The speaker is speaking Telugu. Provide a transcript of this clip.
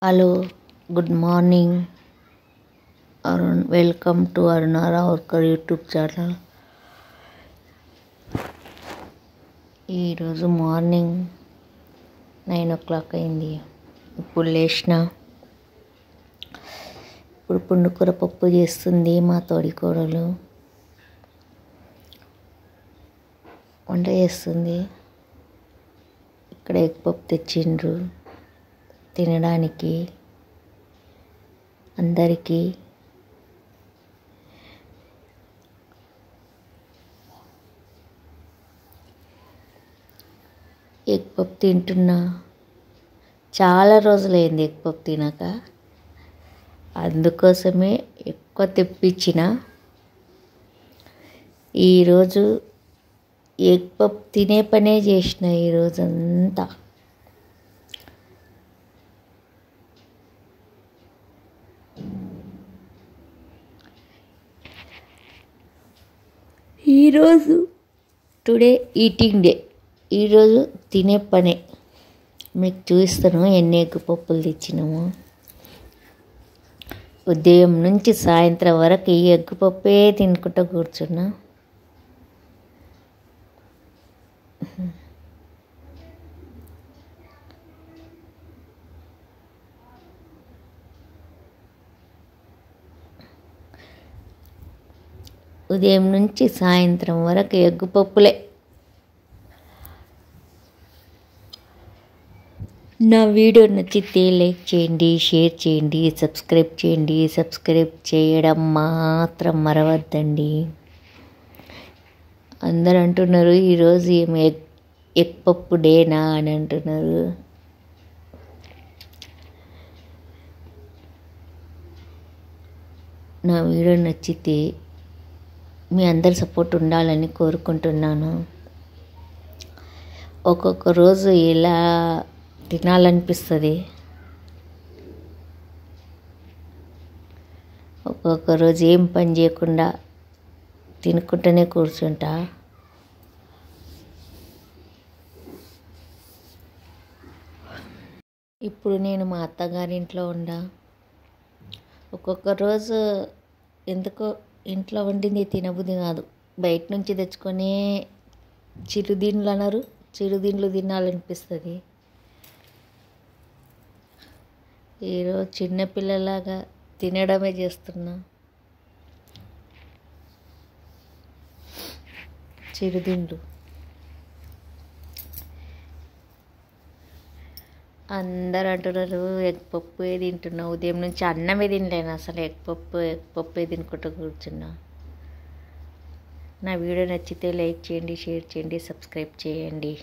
Hello, good morning. Welcome to Aruna Raurkar YouTube channel. ఈరోజు మార్నింగ్ 9 o'clock అయింది. ఇప్పుడు లేచిన. ఇప్పుడు పుండుకూర పప్పు చేస్తుంది మా తోడికోడలు. వంట చేస్తుంది. ఇక్కడ ఎగ్ పప్పు తెచ్చిండ్రు తినడానికి అందరికీ. ఎగ్ పప్పు తింటున్నా. చాలా రోజులైంది ఎగ్ పప్పు తినక, అందుకోసమే ఎక్కువ తెప్పించిన. ఈరోజు ఎగ్ పప్పు తినే పనే చేసిన ఈరోజంతా. ఈరోజు టుడే ఈటింగ్ డే. ఈరోజు తినే పనే. మీకు చూపిస్తాను ఎన్ని ఎగ్ పప్పులు తెచ్చినాము. ఉదయం నుంచి సాయంత్రం వరకు ఈ ఎగ్ పప్పే తినుకుంటూ కూర్చున్నా. ఉదయం నుంచి సాయంత్రం వరకు ఎగ్ పప్పులే. నా వీడియో నచ్చితే లైక్ చేయండి, షేర్ చేయండి, సబ్స్క్రైబ్ చేయండి. సబ్స్క్రైబ్ చేయడం మాత్రం మరవద్దండి. అందరూ అంటున్నారు ఈరోజు ఏమి ఎగ్ పప్పు డేనా అని అంటున్నారు. నా వీడియో నచ్చితే మీ అందరి సపోర్ట్ ఉండాలని కోరుకుంటున్నాను. ఒక్కొక్క రోజు ఎలా తినాలనిపిస్తుంది, ఒక్కొక్క రోజు ఏం పని చేయకుండా తినుకుంటూనే కూర్చుంటా. ఇప్పుడు నేను మా అత్తగారింట్లో ఉండా. ఒక్కొక్క రోజు ఎందుకో ఇంట్లో వండింది తినబుద్ధి కాదు, బయట నుంచి తెచ్చుకొని చిరుదిండ్లు అన్నారు, చిరుదిండ్లు తినాలనిపిస్తుంది. ఈరోజు చిన్నపిల్లలాగా తినడమే చేస్తున్నా. చిరుదిండ్లు అందరు అంటున్నారు ఎగ్ పప్పుే తింటున్నా. ఉదయం నుంచి అన్నమే తినలేను అసలు. ఎగ్ పప్పుే తినుకుంటూ కూర్చున్నా. నా వీడియో నచ్చితే లైక్ చేయండి, షేర్ చేయండి, సబ్స్క్రైబ్ చేయండి.